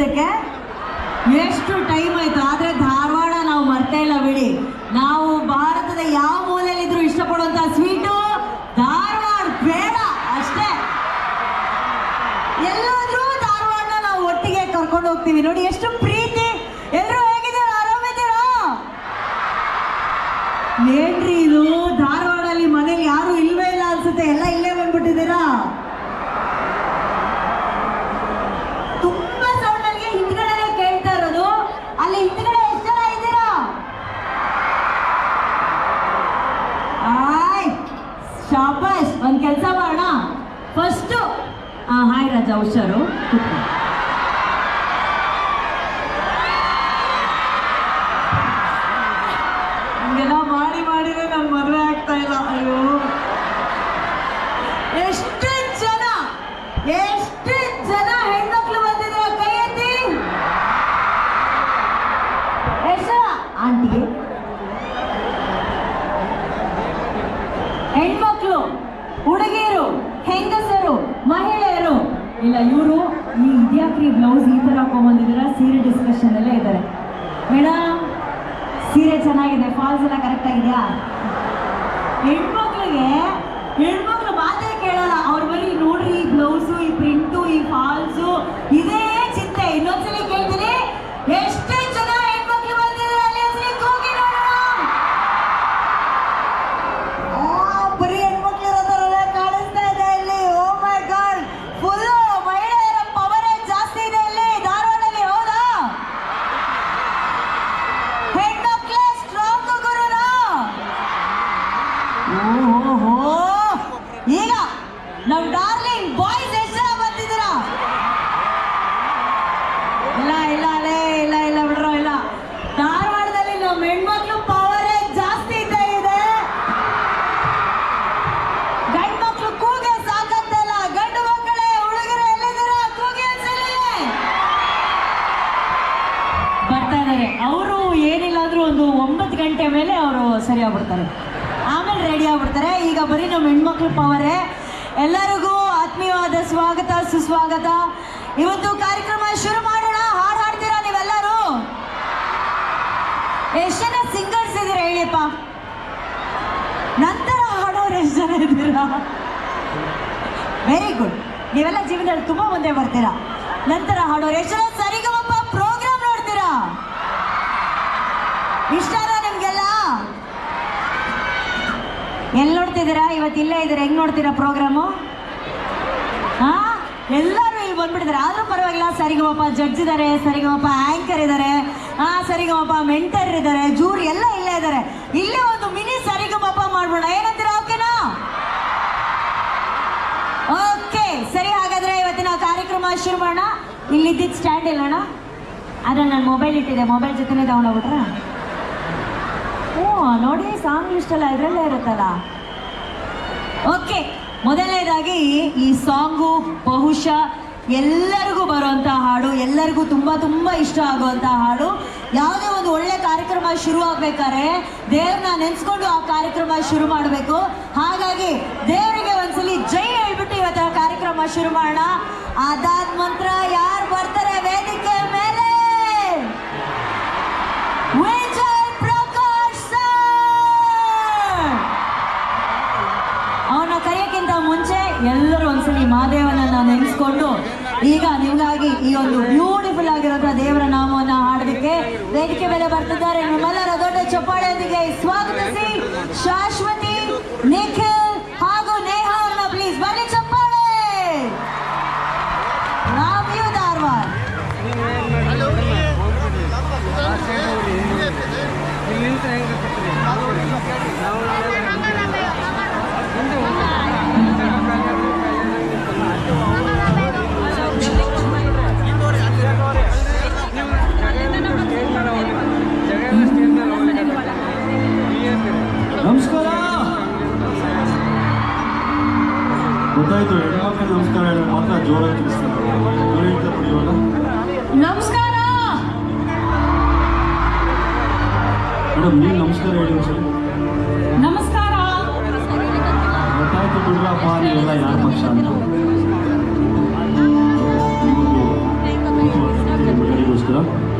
ಹೇಳಿದ್ದಕ್ಕೆ ಎಷ್ಟು ಟೈಮ್ ಆಯ್ತು. ಆದ್ರೆ ಧಾರವಾಡ ನಾವು ಮರ್ತೇ ಇಲ್ಲ ಬಿಡಿ. ನಾವು ಭಾರತದ ಯಾವ ಮೂಲೆಯಲ್ಲಿದ್ರು ಇಷ್ಟಪಡುವಂತ ಸ್ವೀಟು ಧಾರವಾಡ ಬೇಡ ಅಷ್ಟೇ. ಎಲ್ಲಾದ್ರೂ ಧಾರವಾಡನ ನಾವು ಒಟ್ಟಿಗೆ ಕರ್ಕೊಂಡು ಹೋಗ್ತೀವಿ. ನೋಡಿ ಎಷ್ಟು ಪ್ರೀತಿ. ಎಲ್ಲರೂ ಹೇಗಿದ್ದೀರಾ? ಆರಾಮಿದ್ದೀರಾ? ಏನ್ರಿ ಇದು ಧಾರವಾಡಲ್ಲಿ ಮನೇಲಿ ಯಾರು ಇಲ್ವೇ ಇಲ್ಲ ಅನ್ಸುತ್ತೆ. ಎಲ್ಲ ಇಲ್ಲೇ ಬಂದ್ಬಿಟ್ಟಿದ್ದೀರಾ. ತುಂಬಾ ಸೌಂಡ್ ಅಲ್ಲಿ ಹಿಂದ್ಗಡೆ ಕೇಳ್ತಾ ಇರೋದು. ಅಲ್ಲಿ ಹಿಂದ್ಗಡೆ ಎಷ್ಟು ಜನ ಇದ್ದೀರಾ? ಶಾಬಾಷ್. ಒಂದ್ ಕೆಲಸ ಮಾಡೋಣ. ಫಸ್ಟ್ ಹಾಯ್ ರಾಜಾ, ಹುಷಾರು. ಹಿಂಗೆಲ್ಲ ಮಾಡಿದ್ರೆ ನನ್ ಮದುವೆ ಆಗ್ತಾ ಇಲ್ಲ. ಅಯ್ಯೋ, ಎಷ್ಟು ಜನ ಹೆಣ್ಮಕ್ಳು ಬಂದಿದ್ರ? ಕೈ ಎತ್ತಿ. ಎಷ್ಟು ಆಂಟಿ ಹೆಣ್ಮಕ್ಳು, ಹುಡುಗಿಯರು, ಹೆಂಗಸರು, ಮಹಿಳೆಯರು. ಇಲ್ಲ, ಇವರು ಈ ಇದ್ಯಾಕ್ರಿ ಬ್ಲೌಸ್ ಈ ತರ ಹಾಕೊಂಡ್ಬಂದಿದ್ದೀರಾ? ಸೀರೆ ಡಿಸ್ಕಷನ್ ಅಲ್ಲೇ ಇದ್ದಾರೆ. ಮೇಡಮ್, ಸೀರೆ ಚೆನ್ನಾಗಿದೆ, ಫಾಲ್ಸ್ ಎಲ್ಲ ಕರೆಕ್ಟ್ ಆಗಿದೆಯಾ? ಹೆಣ್ಮಕ್ಳು ಮಾತೇ ಕೇಳಲ್ಲ. ಅವ್ರು ಬರೀ ನೋಡ್ರಿ ಈ ಬ್ಲೌಸು, ಈ ಪ್ರಿಂಟು, ಈ ಫಾಲ್ಸು, ಇದೇ ಚಿಂತೆ. ಇನ್ನೊಂದ್ಸಲಿ ಕೇಳ್ತೀನಿ, ಎಷ್ಟು ಜನ ಹೆಣ್ಮಕ್ಳು ಬಂದಿದ್ದಾರೆ ಅಲ್ಲಿ ಒಂದ್ಸಲಿ ಕೂಗಿ ನೋಡೋಣ. ಬರೀ ಹೆಣ್ಮಕ್ಳು ಇರೋದರಲ್ಲೇ ಕಾಣಿಸ್ತಾ ಇದೆ ಇಲ್ಲಿ. ಓ ಮೈ ಗಾಡ್, ಫುಲ್ ಮಹಿಳೆಯರ ಪವರೇ ಜಾಸ್ತಿ ಇದೆ ಇಲ್ಲಿ ಧಾರವಾಡಲ್ಲಿ. ಹೌದಾ? ಹೆಣ್ಮಕ್ಳೇ ಸ್ಟ್ರಾಂಗ್ ಗುರುನ. ಓಹೋ, ಈಗ ನಮ್ ಡಾರ್ಲಿಂಗ್ ಬಾಯ್ಸ್ ಎಷ್ಟು ಜನ ಬಂದಿದ್ದೀರಾ? ಇಲ್ಲ ಬಿಡ್ರೋ. ಇಲ್ಲ, ಧಾರವಾಡದಲ್ಲಿ ನಮ್ಮ ಹೆಣ್ಮಕ್ಳು ಪವರೇ ಜಾಸ್ತಿ ಇದೆ. ಗಂಡು ಮಕ್ಳು ಕೂಗೆ ಸಾಕಂತಲ್ಲ. ಗಂಡು ಮಕ್ಕಳೇ, ಹುಡುಗರು ಎಲ್ಲಿದ್ದೀರಾ? ಕೂಗಿ ಅನ್ಸಲಿ. ಬರ್ತಾ ಇದ್ದಾರೆ ಅವರು. ಏನಿಲ್ಲ ಅಂದ್ರೂ ಒಂದು 9 ಗಂಟೆ ಮೇಲೆ ಅವರು ಸರಿ ಆಗ್ಬಿಡ್ತಾರೆ. ಆಮೇಲೆ ರೆಡಿ ಆಗ್ಬಿಡ್ತಾರೆ. ಈಗ ಬರೀ ನಮ್ಮ ಹೆಣ್ಮಕ್ಳು ಪವರೇ. ಎಲ್ಲರಿಗೂ ಆತ್ಮೀಯವಾದ ಸ್ವಾಗತ, ಸುಸ್ವಾಗತ. ಇವತ್ತು ಕಾರ್ಯಕ್ರಮ ಶುರು ಮಾಡೋಣ. ಹಾಡು ಹಾಡ್ತೀರಾ ನೀವೆಲ್ಲರೂ? ಎಷ್ಟು ಜನ ಸಿಂಗರ್ಸ್ ಇದ್ದೀರಾ ಹೇಳಿಪ್ಪ? ನಂತರ ಹಾಡೋರು ಎಷ್ಟು ಜನ ಇದ್ದೀರಾ? Very good. ನೀವೆಲ್ಲ ಜೀವನದಲ್ಲಿ ತುಂಬಾ ಮುಂದೆ ಬರ್ತೀರಾ. ನಂತರ ಹಾಡೋರು ಎಷ್ಟು ಜನ? ಸರಿಗಮಪ ಪ್ರೋಗ್ರಾಮ್ ನೋಡ್ತೀರಾ? ಇಷ್ಟನಾ ನಿಮ್ಗೆಲ್ಲ? ಎಲ್ಲಿ ನೋಡ್ತಿದ್ದೀರಾ? ಇವತ್ತು ಇಲ್ಲೇ ಇದ್ದೀರಾ. ಹೆಂಗ್ ನೋಡ್ತೀರಾ ಪ್ರೋಗ್ರಾಮು? ಎಲ್ಲರೂ ಇಲ್ಲಿ ಬಂದ್ಬಿಟ್ಟಿದ್ದಾರೆ. ಆದ್ರೂ ಪರವಾಗಿಲ್ಲ. ಸರಿಗಮಪ ಜಡ್ಜ್ ಇದ್ದಾರೆ, ಸರಿಗಮಪ ಆಂಕರ್ ಇದ್ದಾರೆ, ಸರಿಗಮಪ ಮೆಂಟರ್ ಇದ್ದಾರೆ, ಜೂರಿ ಎಲ್ಲ ಇಲ್ಲೇ ಇದ್ದಾರೆ. ಇಲ್ಲೇ ಒಂದು ಮಿನಿ ಸರಿಗಮಪ ಮಾಡ್ಬೋಣ. ಏನಂತೀರಾ? ಓಕೆನಾ? ಓಕೆ, ಸರಿ. ಹಾಗಾದ್ರೆ ಇವತ್ತಿನ ಕಾರ್ಯಕ್ರಮ ಶುರು ಮಾಡೋಣ. ಇಲ್ಲಿದ್ದಿದ್ದು ಸ್ಟ್ಯಾಂಡ್ ಇಲ್ಲಣ್ಣ, ಅದ್ರಲ್ಲಿ ನಾನು ಮೊಬೈಲ್ ಇಟ್ಟಿದೆ. ಮೊಬೈಲ್ ಜೊತೆನೇ ತಗೊಂಡೋಗ್ಬಿಟ್ರೆ ನೋಡಿ, ಸಾಂಗ್ ಲಿಸ್ಟ್ ಎಲ್ಲ ಇದರಲ್ಲೇ ಇರುತ್ತಲ್ಲ. ಓಕೆ, ಮೊದಲನೇದಾಗಿ ಈ ಸಾಂಗು ಬಹುಶಃ ಎಲ್ಲರಿಗೂ ಬರುವಂಥ ಹಾಡು, ಎಲ್ಲರಿಗೂ ತುಂಬ ಇಷ್ಟ ಆಗುವಂಥ ಹಾಡು. ಯಾವುದೇ ಒಂದು ಒಳ್ಳೆ ಕಾರ್ಯಕ್ರಮ ಶುರು ಆಗ್ಬೇಕಾದ್ರೆ ದೇವ್ರನ್ನ ನೆನೆಸ್ಕೊಂಡು ಆ ಕಾರ್ಯಕ್ರಮ ಶುರು ಮಾಡಬೇಕು. ಹಾಗಾಗಿ ದೇವರಿಗೆ ಒಂದ್ಸಲಿ ಜೈ ಹೇಳ್ಬಿಟ್ಟು ಇವತ್ತು ಕಾರ್ಯಕ್ರಮ ಶುರು ಮಾಡೋಣ. ಅದಾದ ನಂತರ ಯಾರು ಬರ್ತಾರೆ ವೇದಿಕೆ ಮೇಲೆ? ಅವನ ಕರೆಯಕ್ಕಿಂತ ಮುಂಚೆ ಎಲ್ಲರೂ ಒಂದ್ಸಲಿ ಮಹಾದೇವನನ್ನ ನೆನೆಸ್ಕೊಂಡು ಈಗ ನಿಮಗಾಗಿ ಈ ಒಂದು ಬ್ಯೂಟಿಫುಲ್ ಆಗಿರುವಂತಹ ದೇವರ ನಾಮವನ್ನು ಹಾಡೋದಕ್ಕೆ ವೇದಿಕೆ ಮೇಲೆ ಬರ್ತಿದ್ದಾರೆ. ನಿಮ್ಮೆಲ್ಲರ ದೊಡ್ಡ ಚಪ್ಪಾಳೆಯೊಂದಿಗೆ ಸ್ವಾಗತಿಸಿ ಶಾಶ್ವತಿ, ನಿಖಿಲ್ ಹಾಗೂ ನೇಹಾ ಅವ್ರನ್ನ ಪ್ಲೀಸ್ ಬನ್ನಿ. ಚಪ್ಪಾಳೆ. Love you Dharwad. ನಮಸ್ಕಾರ. ಗೊತ್ತಾಯ್ತು, ಹೆಣ್ಮಕ್ಳು ನಮಸ್ಕಾರ ಹೇಳಿ ಮಾತ್ರ ಜೋರಾಗಿ ತಿಳಿಸ್ತಾರೆ. ನಮಸ್ಕಾರ ಮೇಡಮ್, ನೀವು ನಮಸ್ಕಾರ ಹೇಳಿ ಸರ್. ನಮಸ್ಕಾರ. ಗೊತ್ತಾಯ್ತು ಬಿಡ್ರಪ್ಪ, ನೀವೆಲ್ಲ ಯಾರ ಪಕ್ಷ ಅಂತ. ಹಾಡ್ತೀರಾ?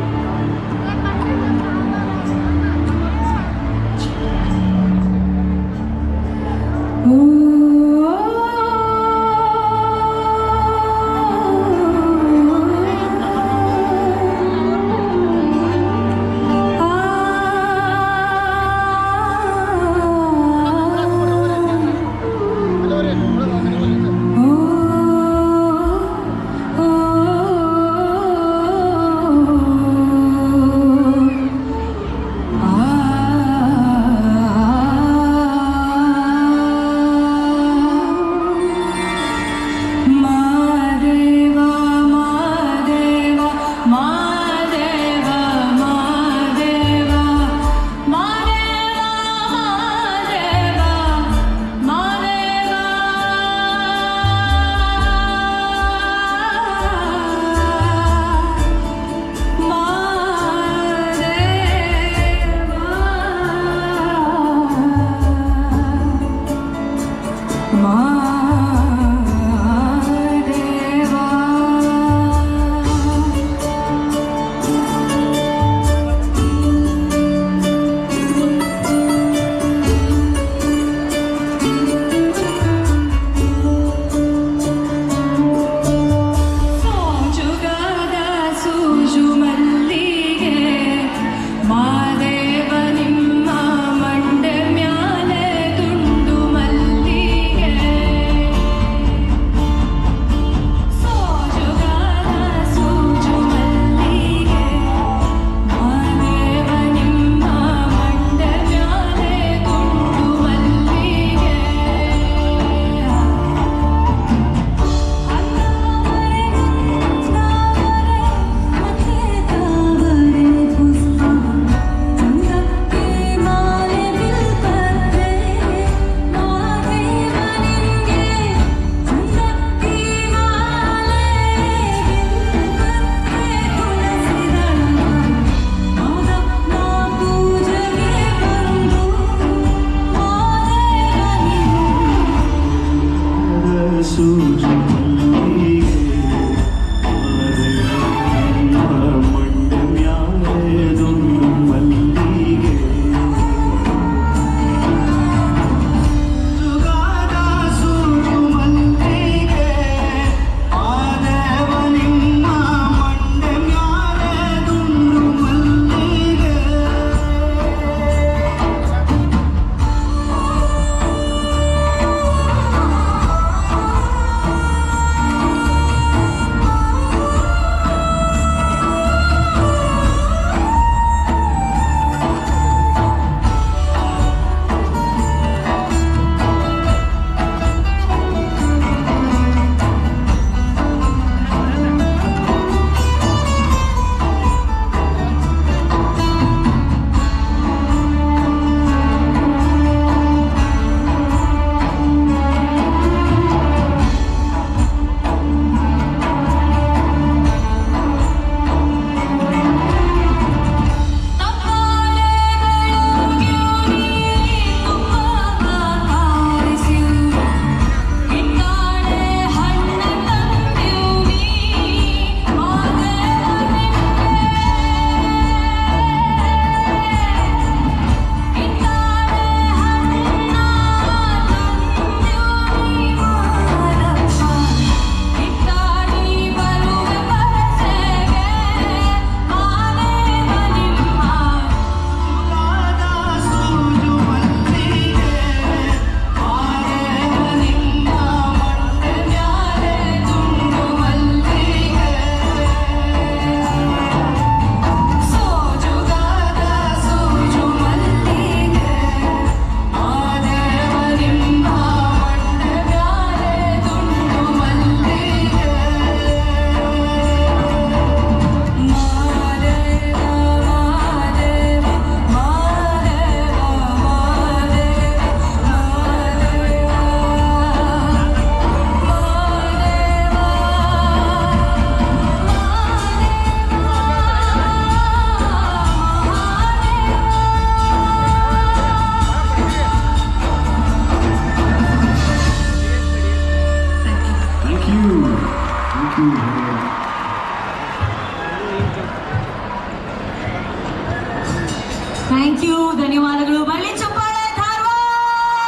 ಥ್ಯಾಂಕ್ ಯು, ಧನ್ಯವಾದಗಳು. ಬಳ್ಳಿ ಚಪ್ಪಾಳೆ ಧಾರವಾಡ.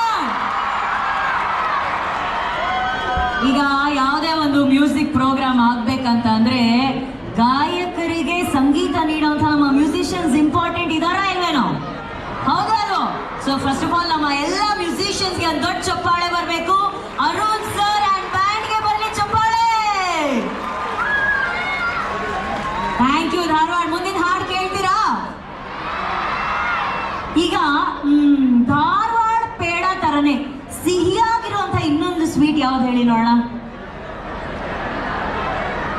ಈಗ ಯಾವುದೇ ಒಂದು ಮ್ಯೂಸಿಕ್ ಪ್ರೋಗ್ರಾಮ್ ಆಗ್ಬೇಕಂತ ಅಂದ್ರೆ ಗಾಯಕರಿಗೆ ಸಂಗೀತ ನೀಡುವಂತ ನಮ್ಮ ಮ್ಯೂಸಿಷಿಯನ್ಸ್ ಇಂಪಾರ್ಟೆಂಟ್ ಇದಾರ ಇಲ್ವೇನೋ? ಹೌದಲ್ವೋ? ಸೊ ಫಸ್ಟ್ ಆಫ್ ಆಲ್ ನಮ್ಮ ಎಲ್ಲ ಮ್ಯೂಸಿಷಿಯನ್ಸ್ಗೆ ಒಂದು ದೊಡ್ಡ ಚಪ್ಪಾಳೆ ಬರಬೇಕು. ಅರುಣ್ ಸರ್ ಅಂಡ್ ಬ್ಯಾಂಡ್ಗೆ ಬರಲಿ ಚಪ್ಪಾಳೆ. Thank you Dharwad. ಮುಂದಿನ ಹಾಡು ಕೇಳ್ತೀರಾ? ಈಗ ಧಾರವಾಡ ಪೇಡ ತರನೇ ಸಿಹಿಯಾಗಿರುವಂತ ಇನ್ನೊಂದು ಸ್ವೀಟ್ ಯಾವ್ದು ಹೇಳಿ ನೋಡೋಣ.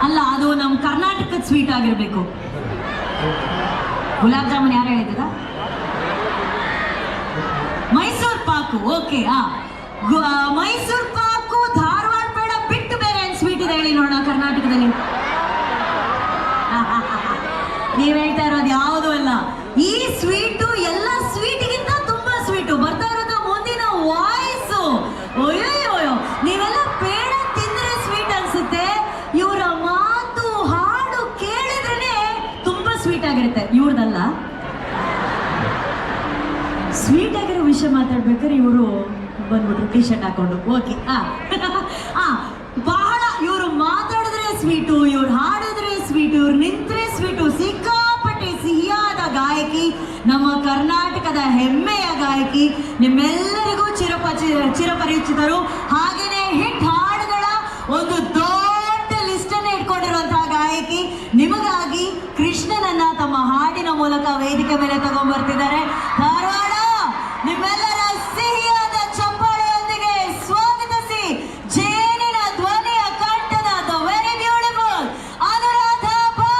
ಅಲ್ಲ, ಅದು ನಮ್ಮ ಕರ್ನಾಟಕದ ಸ್ವೀಟ್ ಆಗಿರ್ಬೇಕು. ಗುಲಾಬ್ ಜಾಮೂನ್ ಯಾರು ಹೇಳಿದ? ಮೈಸೂರು ಪಾಕು. ಓಕೆ, ಮೈಸೂರು ಪಾಕು, ಧಾರವಾಡ ಪೇಡ ಬಿಟ್ಟು ಬೇರೆ ಏನ್ ಸ್ವೀಟ್ ಇದೆ ಹೇಳಿ ನೋಡೋಣ ಕರ್ನಾಟಕದಲ್ಲಿ. ನೀವ್ ಹೇಳ್ತಾ ಇರೋದು ಯಾವುದು ಅಲ್ಲ. ಈ ಸ್ವೀಟು ಎಲ್ಲ ಸ್ವೀಟ್ಗಿಂತ ತುಂಬಾ ಸ್ವೀಟು. ಬರ್ತಾ ಇರೋದು ಮುಂದಿನ ವಾಯ್ಸು. ಅಯ್ಯೋಯ್ಯೋ, ನೀವೆಲ್ಲ ಪೇಡ ತಿಂದ್ರೆ ಸ್ವೀಟ್ ಅನ್ಸುತ್ತೆ. ಇವರ ಮಾತು ಹಾಡು ಕೇಳಿದ್ರೇನೆ ತುಂಬಾ ಸ್ವೀಟ್ ಆಗಿರುತ್ತೆ. ಇವ್ರದಲ್ಲ, ಸ್ವೀಟ್ ಆಗಿರೋ ವಿಷಯ ಮಾತಾಡ್ಬೇಕಾದ್ರೆ ಇವರು ಬಂದ್ಬಿಟ್ರು ಟಿ ಶರ್ಟ್ ಹಾಕೊಂಡು. ಓಕೆ, ಬಹಳ ಇವರು ಮಾತಾಡಿದ್ರೆ ಸ್ವೀಟು, ಇವ್ರು ಹಾಡಿದ್ರೆ ಸ್ವೀಟು, ಇವ್ರು ನಿಂತ್ರೆ ಸ್ವೀಟು. ಸಿಕ್ಕಾಪಟ್ಟೆ ಸಿಹಿಯಾದ ಗಾಯಕಿ, ನಮ್ಮ ಕರ್ನಾಟಕದ ಹೆಮ್ಮೆಯ ಗಾಯಕಿ, ನಿಮ್ಮೆಲ್ಲರಿಗೂ ಚಿರಪರಿಚಿತರು. ಹಾಗೇನೆ ಹಿಟ್ ಹಾಡುಗಳ ಒಂದು ದೊಡ್ಡ ಲಿಸ್ಟ್ ಅನ್ನು ಇಟ್ಕೊಂಡಿರುವಂತಹ ಗಾಯಕಿ. ನಿಮಗಾಗಿ ಕೃಷ್ಣನನ್ನ ತಮ್ಮ ಹಾಡಿನ ಮೂಲಕ ವೇದಿಕೆ ಮೇಲೆ ತಗೊಂಡ್ಬರ್ತಿದ್ದಾರೆ. ಧಾರವಾಡ ನಿಮ್ಮೆಲ್ಲರ ಸಿಹಿಯಾದ ಚಪ್ಪಾಳೆಯೊಂದಿಗೆ ಸ್ವಾಗತಿಸಿ. ಜೇನಿನ ಧ್ವನಿಯ ಕಂಠದ the very beautiful Anuradha Bhat.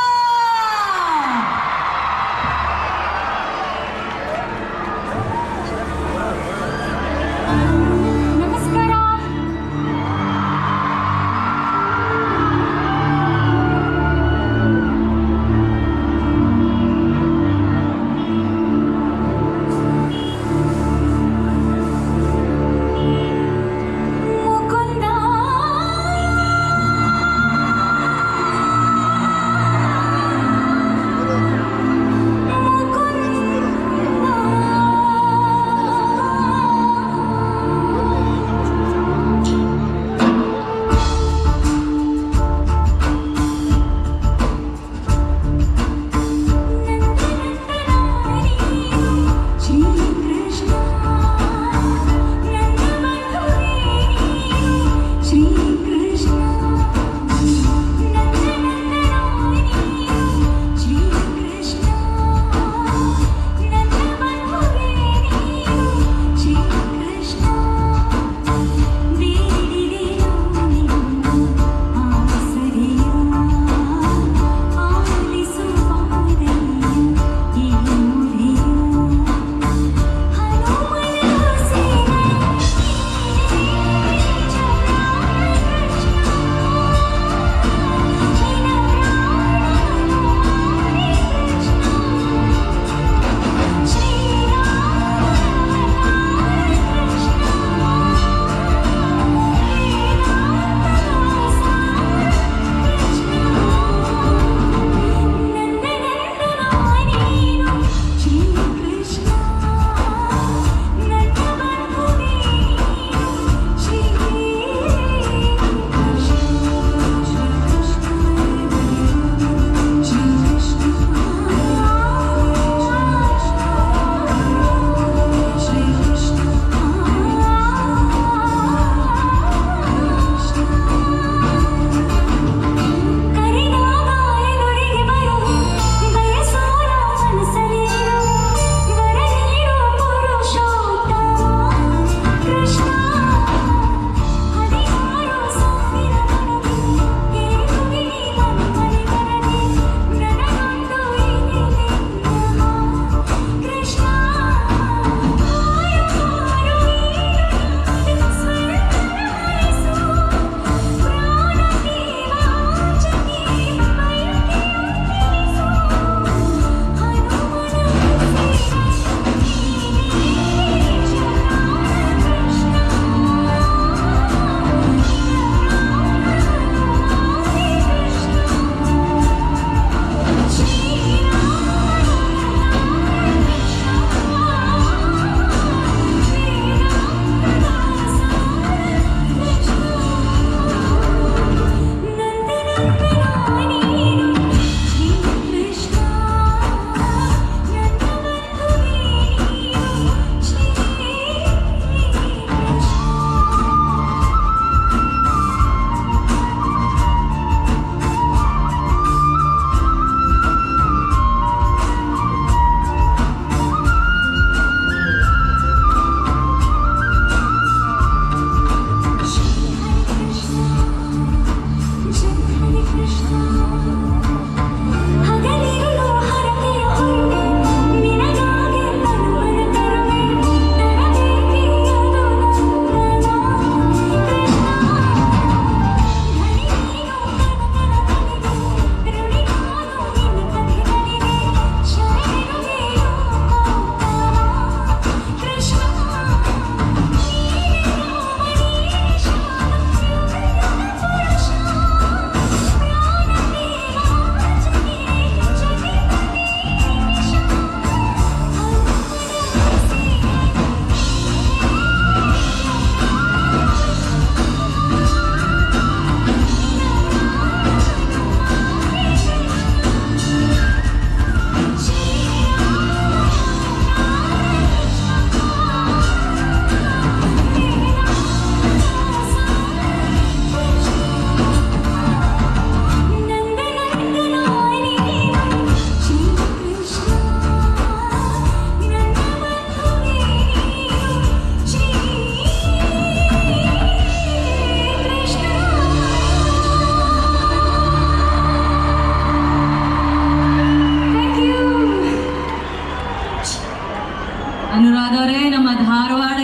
ನಮಸ್ಕಾರ.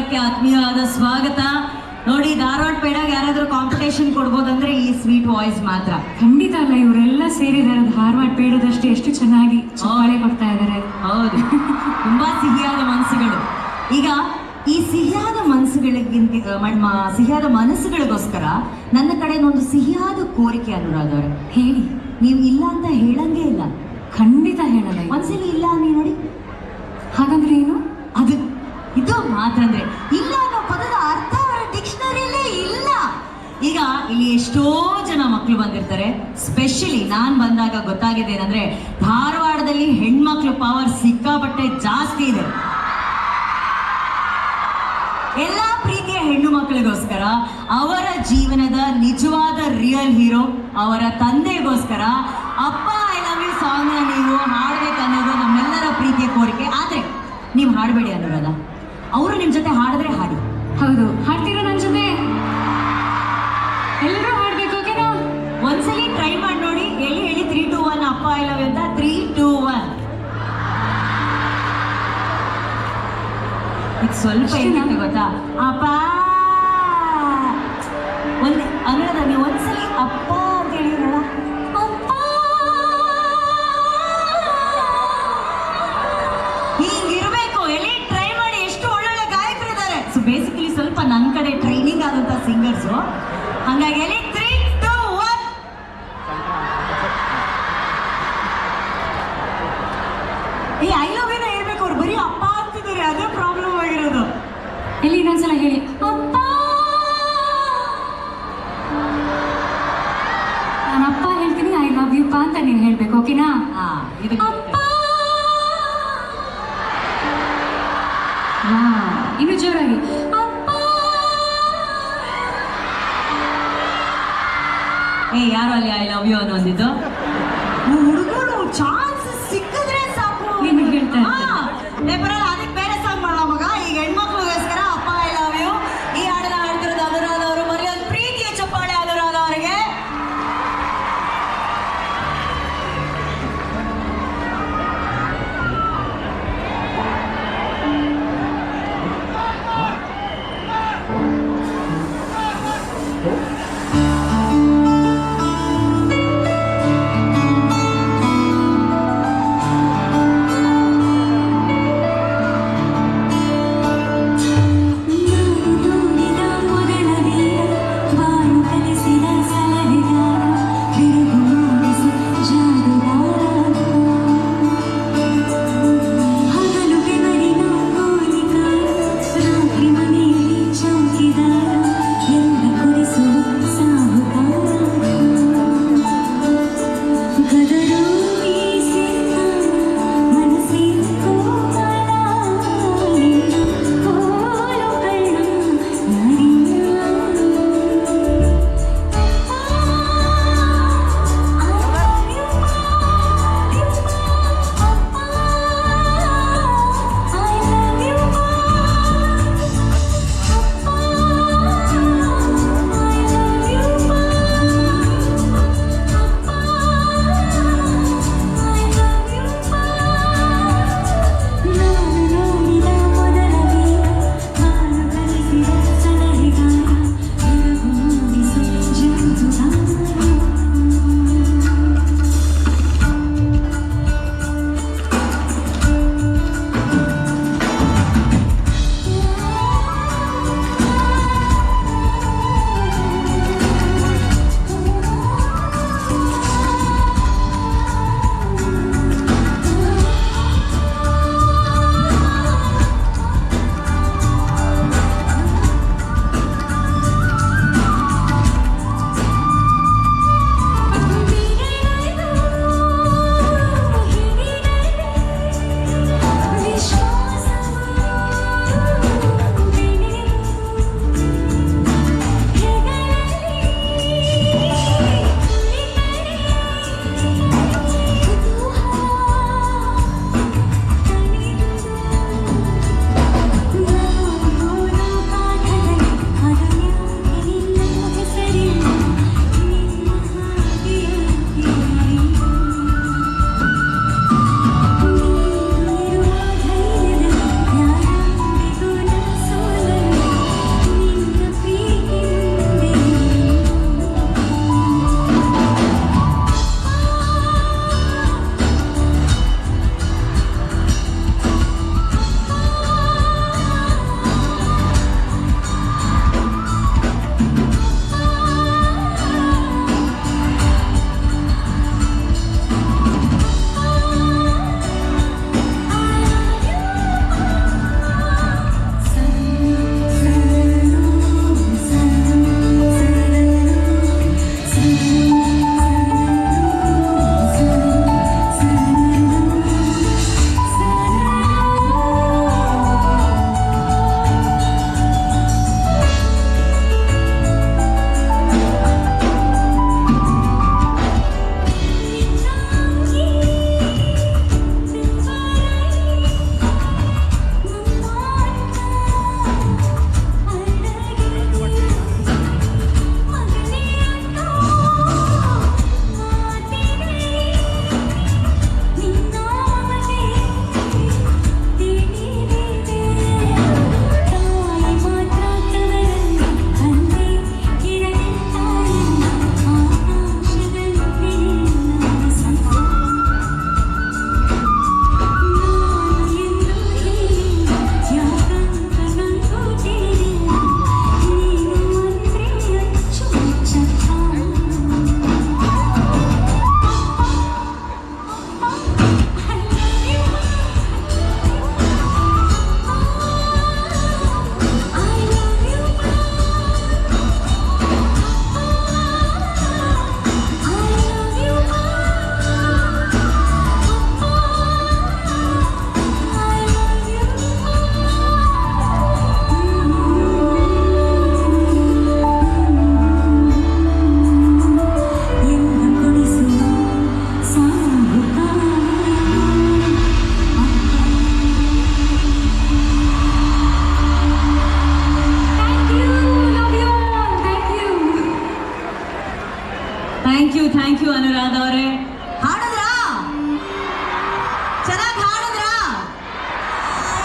ಕಾರ್ಯಕ್ರಮಕ್ಕೆ ಆತ್ಮೀಯವಾದ ಸ್ವಾಗತ. ನೋಡಿ, ಧಾರವಾಡ ಪೇಡಾಗ ಯಾರಾದ್ರೂ ಕಾಂಪಿಟೇಷನ್ ಕೊಡ್ಬೋದಂದ್ರೆ ಈ ಸ್ವೀಟ್ ವಾಯ್ಸ್ ಮಾತ್ರ. ಖಂಡಿತ ಅಲ್ಲ, ಇವರೆಲ್ಲ ಸೇರಿದ್ದಾರೆ ಧಾರವಾಡ ಪೇಡದಷ್ಟು ಎಷ್ಟು ಚೆನ್ನಾಗಿ ಚಪ್ಪಾಳೆ ಕೊಡ್ತಾ ಇದ್ದಾರೆ. ಹೌದು, ತುಂಬಾ ಸಿಹಿಯಾದ ಮನಸ್ಸುಗಳು. ಈಗ ಈ ಸಿಹಿಯಾದ ಸಿಹಿಯಾದ ಮನಸ್ಸುಗಳಿಗೋಸ್ಕರ ನನ್ನ ಕಡೆ ಒಂದು ಸಿಹಿಯಾದ ಕೋರಿಕೆ ಅನುರಾಧ ಅವರೇ. ಹೇಳಿ. ನೀವು ಇಲ್ಲ ಅಂತ ಹೇಳಂಗೇ ಇಲ್ಲ. ಖಂಡಿತ ಹೇಳಲ್ಲ. ಒಂದ್ಸಲಿ ಇಲ್ಲ ನೀ ನೋಡಿ. ಹಾಗಂದ್ರೆ ಏನು? ಅದು ಇದು ಮಾತ್ರ ಅಂದ್ರೆ ಇಲ್ಲ ಅನ್ನೋ ಪದದ ಅರ್ಥ ಅವರ ಡಿಕ್ಷನರಿಯಲ್ಲೇ ಇಲ್ಲ. ಈಗ ಇಲ್ಲಿ ಎಷ್ಟೋ ಜನ ಮಕ್ಕಳು ಬಂದಿರ್ತಾರೆ. ಸ್ಪೆಷಲಿ ನಾನು ಬಂದಾಗ ಗೊತ್ತಾಗಿದೆ ಏನಂದ್ರೆ, ಧಾರವಾಡದಲ್ಲಿ ಹೆಣ್ಮಕ್ಳು ಪವರ್ ಸಿಕ್ಕಾಪಟ್ಟೆ ಜಾಸ್ತಿ ಇದೆ. ಎಲ್ಲ ಪ್ರೀತಿಯ ಹೆಣ್ಣು ಮಕ್ಕಳಿಗೋಸ್ಕರ, ಅವರ ಜೀವನದ ನಿಜವಾದ ರಿಯಲ್ ಹೀರೋ ಅವರ ತಂದೆಗೋಸ್ಕರ ಅಪ್ಪ ಐ ಲವ್ ಯು ಸಾಂಗ್ ನೀವು ಹಾಡ್ಬೇಕನ್ನೋದು ನಮ್ಮೆಲ್ಲರ ಪ್ರೀತಿಯ ಕೋರಿಕೆ. ಆದ್ರೆ ನೀವು ಹಾಡಬೇಡಿ ಅನ್ನೋದ, ಅವರು ನಿಮ್ಮ ಜೊತೆ ಹಾಡಿದ್ರೆ ಹಾಡಿ. ಹೌದು, ಹಾಡ್ತೀರಾ ನನ್ನ ಜೊತೆ? ಎಲ್ಲರೂ ಹಾಡ್ಬೇಕು, ಓಕೆನಾ? ಒಂದ್ಸಲಿ ಟ್ರೈ ಮಾಡಿ ನೋಡಿ. ಹೇಳಿ 3, 2, 1 ಅಪ್ಪ ಐ ಲವ್ ಯು ಅಂತ. 3, 2, 1. ಈಗ ಸ್ವಲ್ಪ ಏನಾಗುತ್ತೆ ಗೊತ್ತಾ? ಅಪ್ಪ ಅನ್ನೋದ, ನೀವು ಒಂದ್ಸಲಿ ಅಪ್ಪ ಅಂತ ಹೇಳಿರಲ್ಲ, ಅಪ್ಪ ಹೀಗಿರ್ಬೇಕು. ಎಲ್ಲಿ ಟ್ರೈ ಮಾಡಿ, ಎಷ್ಟು ಒಳ್ಳೊಳ್ಳೆ ಗಾಯಕರಿದ್ದಾರೆ. ಸೊ ಬೇಸಿಕಲಿ ಸ್ವಲ್ಪ ನನ್ನ ಕಡೆ ಟ್ರೈನಿಂಗ್ ಆದಂತ ಸಿಂಗರ್ಸು. ಹಂಗಾಗಿ ಎಲ್ಲಿ 3, 2, 1. ಈ ಐ ಲವ್ ಯು ಹೇಳ್ಬೇಕು. ಅವ್ರು ಬರೀ ಅಪ್ಪ ಅಂತಿದ್ದಾರೆ, ಅದೇ ಪ್ರಾಬ್ಲಮ್ ಆಗಿರೋದು. ಎಲ್ಲಿ ಇನ್ನೊಂದ್ಸಲ ಹೇಳಿ, ಅಪ್ಪ. ನಾನು ಅಪ್ಪ ಹೇಳ್ತೀನಿ, ಐ ಲವ್ ಯು ಪಾ ಅಂತ ನೀವು ಹೇಳ್ಬೇಕು, ಓಕೆನಾ? ಇದು ಅಪ್ಪ. ಇನ್ನು ಜೋರಾಗಿ, ಅಪ್ಪ. ಯಾರು ಅಲ್ಲಿ ಐ ಲವ್ ಯು ಅನ್ನೋದಿದ್ದು? ಹುಡುಗರು ಚಾನ್ಸ್ ಸಿಕ್ಕಿದ್ರೆ ಸಾಕು. ನಿಮಗೆ ಹೇಳ್ತಾ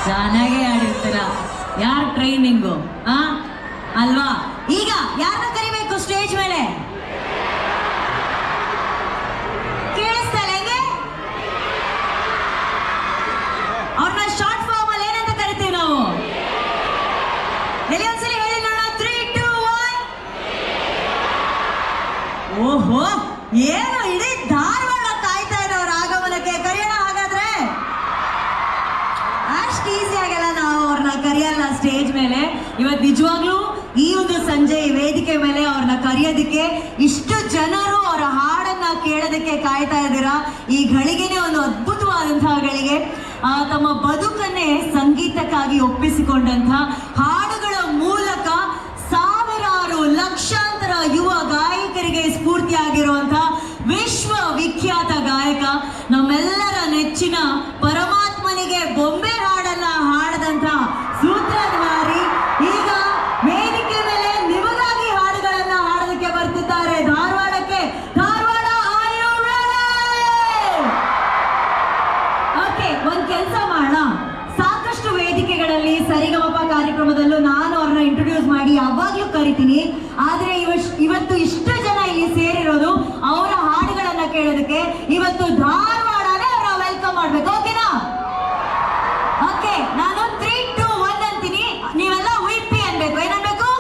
ಚೆನ್ನಾಗೇ ಆಡಿರ್ತೀರ. ಯಾರ್ ಟ್ರೈನಿಂಗು ಅಲ್ವಾ? ಈಗ ಯಾರನ್ನ ಕರಿಬೇಕು ಸ್ಟೇಜ್ ಮೇಲೆ? ಕೇಳಿಸ್ತಾ ಇಲ್ಲ ಹೆಂಗೆ? ಅವ್ರನ್ನ ಶಾರ್ಟ್ ಫಾರ್ಮ್ ಅಲ್ಲಿ ಏನಂತ ಕರಿತೀವಿ ನಾವು? ಎಲ್ಲಿ ಒಂದ್ಸಲಿ ಹೇಳಿ ನೋಡೋಣ. 3, 2, 1. ಓಹೋ, ಏನು ಇಡೀ ಧಾರವಾಡ ಕಾಯ್ತಾ ಇರೋರ ಆಗಮನಕ್ಕೆ. ಕರೆಯೋಣ ಹಾಗಾದ್ರೆ. ಅಷ್ಟು ಈಸಿ ಆಗಲ್ಲ ನಾವು ಅವ್ರನ್ನ ಕರೆಯಲ್ಲ ಸ್ಟೇಜ್ ಮೇಲೆ. ಇವತ್ತು ನಿಜವಾಗ್ಲೂ ಈ ಒಂದು ಸಂಜೆ ವೇದಿಕೆ ಮೇಲೆ ಅವ್ರನ್ನ ಕರೆಯೋದಕ್ಕೆ ಇಷ್ಟು ಜನರು ಅವರ ಹಾಡನ್ನ ಕೇಳೋದಕ್ಕೆ ಕಾಯ್ತಾ ಇದ್ದೀರಾ. ಈ ಗಳಿಗೆನೇ ಒಂದು ಅದ್ಭುತವಾದಂತಹ ಗಳಿಗೆ. ತಮ್ಮ ಬದುಕನ್ನೇ ಸಂಗೀತಕ್ಕಾಗಿ ಒಪ್ಪಿಸಿಕೊಂಡಂತಹ ಹಾಡುಗಳ ಮೂಲಕ ಸಾವಿರಾರು ಲಕ್ಷಾಂತರ ಯುವ ಗಾಯಕರಿಗೆ ಸ್ಫೂರ್ತಿಯಾಗಿರುವಂತಹ ವಿಶ್ವವಿಖ್ಯಾತ ಗಾಯಕ, ನಮ್ಮೆಲ್ಲರ ನೆಚ್ಚಿನ ಪರಮಾತ್ಮನಿಗೆ ಬೊಂಬೆ ಹಾಡನ್ನ ಹಾಡದಂತಹ ಸೂತ್ರಧಾರಿ ಈಗ ವೇದಿಕೆ ಮೇಲೆ ನಿಮಗಾಗಿ ಹಾಡುಗಳನ್ನ ಹಾಡೋದಕ್ಕೆ ಬರ್ತಿದ್ದಾರೆ ಧಾರವಾಡಕ್ಕೆ. Dharwad, are you ready? Okay, ಒಂದ್ ಕೆಲಸ ಮಾಡೋಣ. ಸಾಕಷ್ಟು ವೇದಿಕೆಗಳಲ್ಲಿ ಸರಿಗಮಪ ಕಾರ್ಯಕ್ರಮದಲ್ಲೂ ನಾನು ಅವ್ರನ್ನ ಇಂಟ್ರೊಡ್ಯೂಸ್ ಮಾಡಿ ಯಾವಾಗ್ಲೂ ಕರಿತೀನಿ. ಆದ್ರೆ ಇವತ್ತು ಇಷ್ಟು ಜನ ಇಲ್ಲಿ ಸೇರಿರೋದು ಅವರ ಹಾಡುಗಳನ್ನ ಕೇಳೋದಕ್ಕೆ. ಇವತ್ತು ಧಾರವಾಡನೇ ಅವ್ರನ್ನ ವೆಲ್ಕಮ್ ಮಾಡ್ಬೇಕು. ಓಕೆನಾ? ಓಕೆ, ನಾನು 3, 2, 1 ಅಂತೀನಿ. ನೀವೆಲ್ಲ ವಿಪಿ ಅನ್ಬೇಕು. ಏನನ್ಬೇಕು?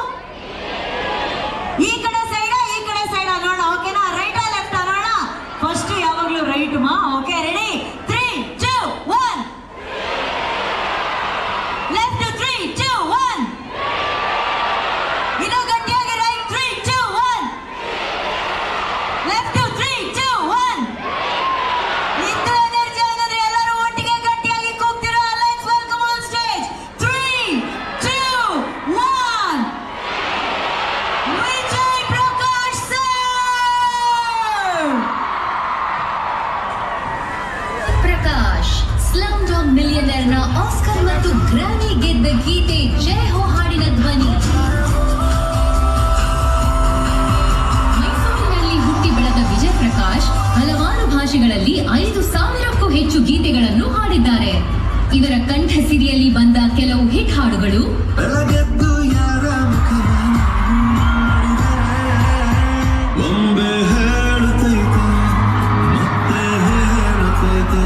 ಈ ಕಡೆ ಸೈಡ ನೋಡೋಣ. ಓಕೆನಾ? ರೈಟಾ ಲೆಫ್ಟಾ ನೋಡೋಣ. ಫಸ್ಟ್ ಯಾವಾಗ್ಲೂ ರೈಟ್ ಮಾ. Okay, ready? 3, 2, 1. ಲೆಫ್ಟ್ 3, 2, 1. ಇನ್ನೂ ಗಟ್ಟಿಯಾಗಿ ರೈಟ್ 3, 2, 1. ಲೆಫ್ಟ್ 3, 2, 1. ಇಂದು ಎನರ್ಜಿ ಆಗಿದ್ರೆ ಎಲ್ಲರೂ ಒಟ್ಟಿಗೆ ಗಟ್ಟಿಯಾಗಿ ಕೂಗ್ತಿರೋ. Let's welcome on stage 3, 2, 1. Vijay Prakash sir. Prakash slumdog millionaire ನ ಆಸ್ಕರ್ ಮತ್ತು ಗ್ರಾಮಿ ಗೆದ್ದ ಗೀತೆ ಜೈ ಹೋ ಹಾಡಿನ ಧ್ವನಿ. ಮೈಸೂರಿನಲ್ಲಿ ಹುಟ್ಟಿ ಬೆಳೆದ ವಿಜಯ್ ಪ್ರಕಾಶ್ ಹಲವಾರು ಭಾಷೆಗಳಲ್ಲಿ 5,000ಕ್ಕೂ ಹೆಚ್ಚು ಗೀತೆಗಳನ್ನು ಹಾಡಿದ್ದಾರೆ. ಇವರ ಕಂಠ ಸಿರಿಯಲ್ಲಿ ಬಂದ ಕೆಲವು ಹಿಟ್ ಹಾಡುಗಳು ಬೆಳಗೆದ್ದು ಯಾರ ಬೊಂಬೆ ಹೇಳುತ್ತೈತೆ, ಮತ್ತೆ ಹೇಳುತ್ತೈತೆ,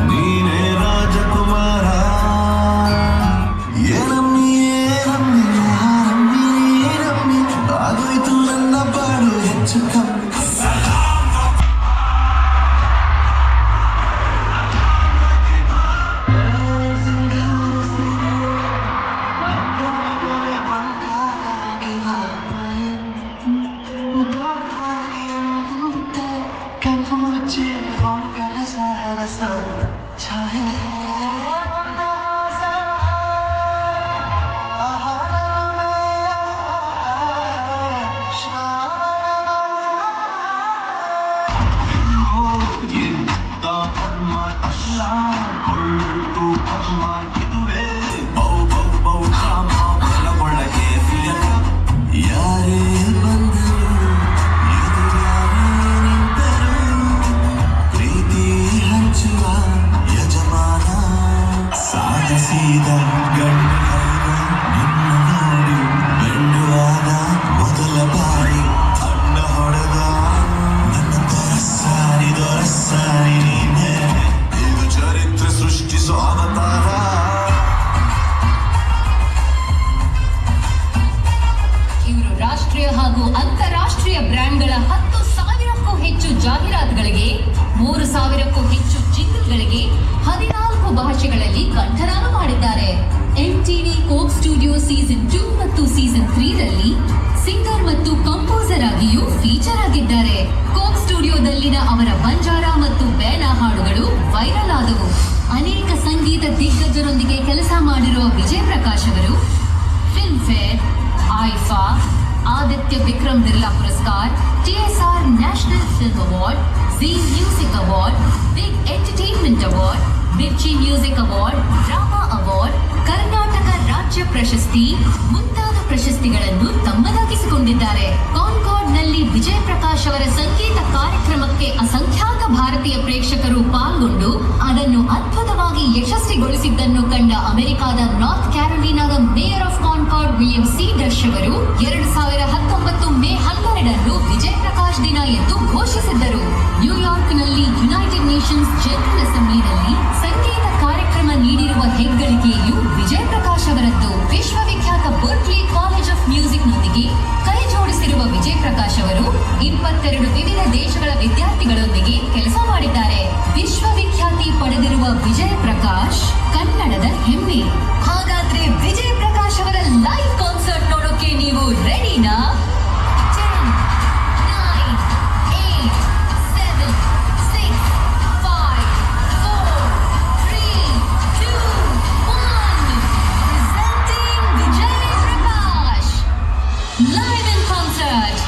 ನೀನೇ ರಾಜಕುಮಾರ. ಏನಮ್ಮಿ ಏನಮ್ಮಿ ಯಾರಮ್ಮಿ ಏನಮ್ಮಿ, ಆಗೋಯ್ತು ನನ್ನ ಬಾಳು ಹೆಚ್ಚು ಕಮ್ಮಿ. ಯಾರೇ ಬಂದರು ಎದುರಾಗಿ ನಿಂತರು, ಪ್ರೀತಿ ಹಂಚುವ ಯಜಮಾನ. ಸಾಧಿಸಿದ ಗಂಡುಗೈದ ನಿನ್ನ ನೋಡಿ ಬೆಂಡುವಾದ ಮೊದಲ ಬಾರಿ ಅಣ್ಣ ಹೊಡೆದ ನನ್ನ ದೊರಸಾರಿ ನೀನೆ. ಇದು ಚರಿತ್ರೆ ಸೃಷ್ಟಿಸೋ ಅವತಾರ. ಇವರು ರಾಷ್ಟ್ರೀಯ ಹಾಗೂ ಅಂತಾರಾಷ್ಟ್ರೀಯ ಬ್ರ್ಯಾಂಡ್ಗಳ 10,000ಕ್ಕೂ ಹೆಚ್ಚು ಜಾಹೀರಾತುಗಳಿಗೆ, 3,000ಕ್ಕೂ ಹೆಚ್ಚು ಜಿಂಗಲ್ಗಳಿಗೆ 14 ಭಾಷೆಗಳಲ್ಲಿ ಕಂಠದಾನ ಮಾಡಿದ್ದಾರೆ. MTV ಕೋಕ್ ಸ್ಟುಡಿಯೋ ಸೀಸನ್ 2 ಮತ್ತು ಸೀಸನ್ 3 ರಲ್ಲಿ ಸಿಂಗರ್ ಮತ್ತು ಕಂಪೋಸರ್ ಆಗಿಯೂ ಫೀಚರ್ ಆಗಿದ್ದಾರೆ. ಕೋಕ್ ಸ್ಟುಡಿಯೋದಲ್ಲಿನ ಅವರ ಬಂಜಾರ ಮತ್ತು ಬೇನ ಹಾಡುಗಳು ವೈರಲ್ ಆದವು. ಅನೇಕ ಸಂಗೀತ ದಿಗ್ಗಜರೊಂದಿಗೆ ಕೆಲಸ ಮಾಡಿರುವ ವಿಜಯ್ ಪ್ರಕಾಶ್ ಅವರು Filmfare, IIFA, Aditya Vikram Birla ಪುರಸ್ಕಾರ್, TSR national film award, Zee music award, big entertainment award, Mirchi music award, drama award, Karnataka ರಾಜ್ಯ ಪ್ರಶಸ್ತಿ ಮುಂತಾದ ಪ್ರಶಸ್ತಿಗಳನ್ನು ತಮ್ಮದಾಗಿಸಿಕೊಂಡಿದ್ದಾರೆ. ಕಾನ್ಕಾರ್ಡ್ನಲ್ಲಿ ವಿಜಯ್ ಪ್ರಕಾಶ್ ಅವರ ಸಂಗೀತ ಕಾರ್ಯಕ್ರಮಕ್ಕೆ ಅಸಂಖ್ಯಾತ ಭಾರತೀಯ ಪ್ರೇಕ್ಷಕರು ಪಾಲ್ಗೊಂಡು ಅದನ್ನು ಅದ್ಭುತವಾಗಿ ಯಶಸ್ವಿಗೊಳಿಸಿದ್ದನ್ನು ಕಂಡ ಗಳಿಸಿಕೊಂಡ ಅಮೆರಿಕಾದ ನಾರ್ತ್ ಕ್ಯಾರೋಲಿನಾದ mayor of Concord William C Dusch ಅವರು 2019 ಮೇ 12ರಂದು ವಿಜಯ್ ಪ್ರಕಾಶ್ ದಿನ ಎಂದು ಘೋಷಿಸಿದ್ದರು. ನ್ಯೂಯಾರ್ಕ್ನಲ್ಲಿ ಯುನೈಟೆಡ್ ನೇಷನ್ಸ್ ಜನರಲ್ ಅಸೆಂಬ್ಲಿನಲ್ಲಿ ಸಂಗೀತ ಕಾರ್ಯಕ್ರಮ ನೀಡಿರುವ ಹೆಗ್ಗಳಿಕೆಯು ವಿಜಯ್ ಪ್ರಕಾಶ್ ಅವರದ್ದು. ವಿಶ್ವವಿಖ್ಯಾತ ಬರ್ಕ್ಲಿ ಕಾಲೇಜ್ ಆಫ್ ಮ್ಯೂಸಿಕ್ ನೊಂದಿಗೆ ಕೈ ಜೋಡಿಸಿರುವ ವಿಜಯ್ ಪ್ರಕಾಶ್ ಅವರು 22 ವಿವಿಧ ದೇಶಗಳ ವಿದ್ಯಾರ್ಥಿಗಳೊಂದಿಗೆ ಕೆಲಸ ಮಾಡಿದ್ದಾರೆ. ವಿಶ್ವವಿಖ್ಯಾತಿ ಪಡೆದಿರುವ ವಿಜಯ್ ಪ್ರಕಾಶ್ ಕನ್ನಡದ ಹೆಮ್ಮೆ. ಹಾಗಾದ್ರೆ ವಿಜಯ್ ಪ್ರಕಾಶ್ ಅವರ ಲೈವ್ ಕಾನ್ಸರ್ಟ್ ನೋಡೋಕೆ ನೀವು ರೆಡಿನಾ? 10, 9, 8, 7, 6, 5, 4, 3, 2, 1. Presenting Vijay Prakash live in concert.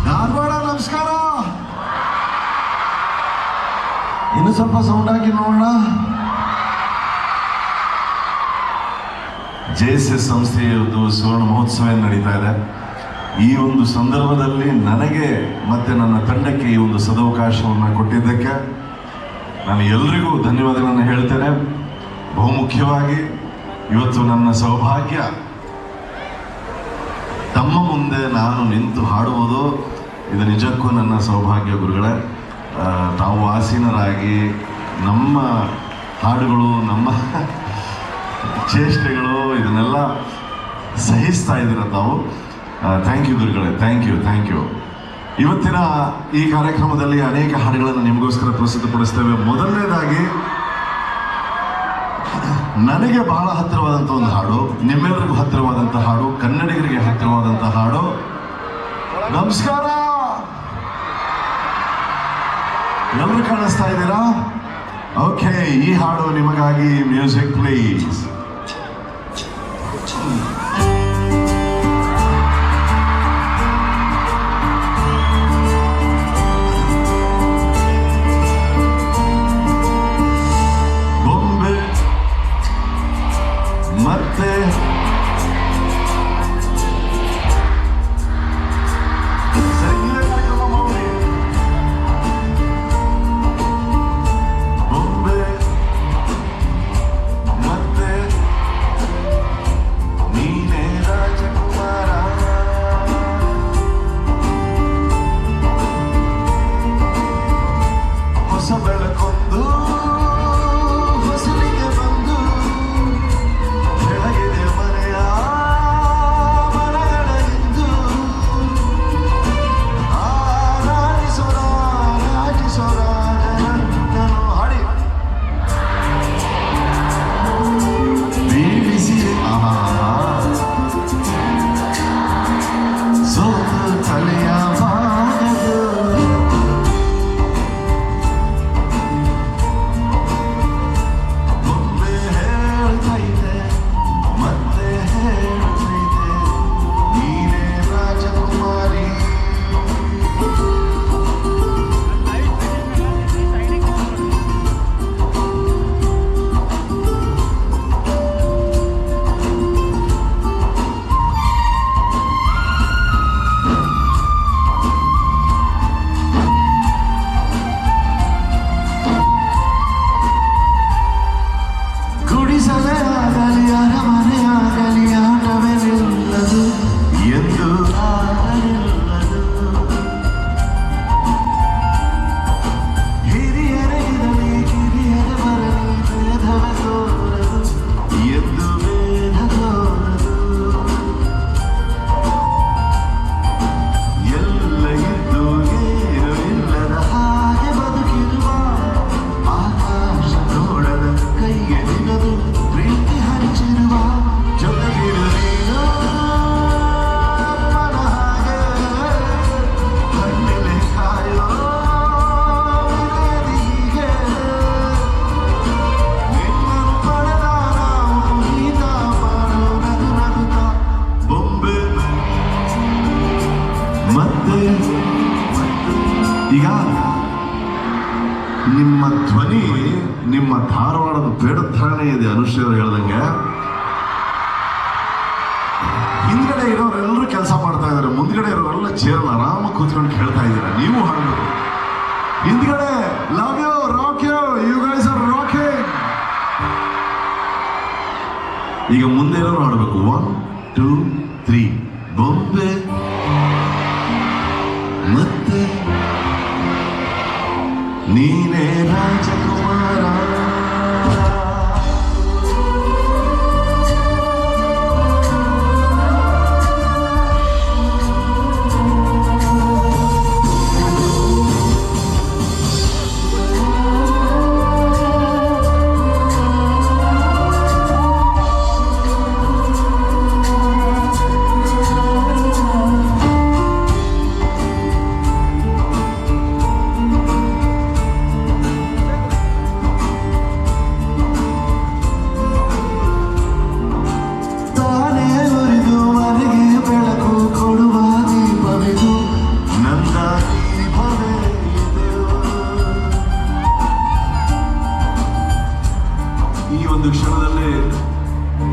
Dharwad ನಮಸ್ಕಾರ. ಇನ್ನು ಸ್ವಲ್ಪ ಸೌಂಡ್ ಹಾಕಿ ನೋಡೋಣ. JSS ಸಂಸ್ಥೆಯದು ಸುವರ್ಣ ಮಹೋತ್ಸವ ನಡೀತಾ ಇದೆ. ಈ ಒಂದು ಸಂದರ್ಭದಲ್ಲಿ ನನಗೆ ಮತ್ತೆ ನನ್ನ ತಂಡಕ್ಕೆ ಈ ಒಂದು ಸದವಕಾಶವನ್ನು ಕೊಟ್ಟಿದ್ದಕ್ಕೆ ನಾನು ಎಲ್ರಿಗೂ ಧನ್ಯವಾದಗಳನ್ನು ಹೇಳ್ತೇನೆ. ಬಹುಮುಖ್ಯವಾಗಿ ಇವತ್ತು ನನ್ನ ಸೌಭಾಗ್ಯ ತಮ್ಮ ಮುಂದೆ ನಾನು ನಿಂತು ಹಾಡುವುದು, ಇದು ನಿಜಕ್ಕೂ ನನ್ನ ಸೌಭಾಗ್ಯ ಗುರುಗಳೇ. ತಾವು ಆಸೀನರಾಗಿ ನಮ್ಮ ಹಾಡುಗಳು, ನಮ್ಮ ಚೇಷ್ಟೆಗಳು ಇದನ್ನೆಲ್ಲ ಸಹಿಸ್ತಾ ಇದ್ದೀರ ತಾವು. ಥ್ಯಾಂಕ್ ಯು ಗುರುಗಳೇ, ಥ್ಯಾಂಕ್ ಯು. ಇವತ್ತಿನ ಈ ಕಾರ್ಯಕ್ರಮದಲ್ಲಿ ಅನೇಕ ಹಾಡುಗಳನ್ನು ನಿಮಗೋಸ್ಕರ ಪ್ರಸ್ತುತಪಡಿಸ್ತೇವೆ. ಮೊದಲನೇದಾಗಿ ನನಗೆ ಬಹಳ ಹತ್ತಿರವಾದಂಥ ಒಂದು ಹಾಡು, ನಿಮ್ಮೆಲ್ಲರಿಗೂ ಹತ್ತಿರವಾದಂಥ ಹಾಡು, ಕನ್ನಡಿಗರಿಗೆ ಹತ್ತಿರವಾದಂಥ ಹಾಡು. ನಮಸ್ಕಾರ, ಎಲ್ಲರೂ ಕಾಣಿಸ್ತಾ ಇದ್ದೀರಾ? ಓಕೆ, ಈ ಹಾಡು ನಿಮಗಾಗಿ. Music please. ಬೊಂಬೆ ಮತ್ತೆ ಸಂಗೀತ ಕಾರ್ಯಕ್ರಮ ಮಾಡಿ. ಬೊಂಬೆ ಮತ್ತೆ ನೀ ನಿಮ್ಮ ಧ್ವನಿ ನಿಮ್ಮ ಧಾರವಾಡದ ಬೇಡದ ಥರನೇ ಇದೆ. ಅನುಶ್ರೀ ಅವರು ಹೇಳ್ದಂಗೆ ಹಿಂದ್ಗಡೆ ಇರೋರೆಲ್ಲರೂ ಕೆಲಸ ಮಾಡ್ತಾ ಇದ್ದಾರೆ, ಮುಂದ್ಗಡೆ ಇರೋರೆಲ್ಲ ಚೇರಲ್ಲಿ ಆರಾಮಾಗಿ ಕೂತ್ಕೊಂಡು ಕೇಳ್ತಾ ಇದ್ದೀರಾ. ನೀವು ಹಾಡಬೇಕು. ಹಿಂದ್ಗಡೆ love you, rock you, you guys are rocking. ಈಗ ಮುಂದೆ ಎಲ್ಲರೂ ಹಾಡಬೇಕು. 1 2 3 ಬೊಂಬೆ ಮತ್ತೆ ನೀನೇ ರಾಜಕುಮಾರ.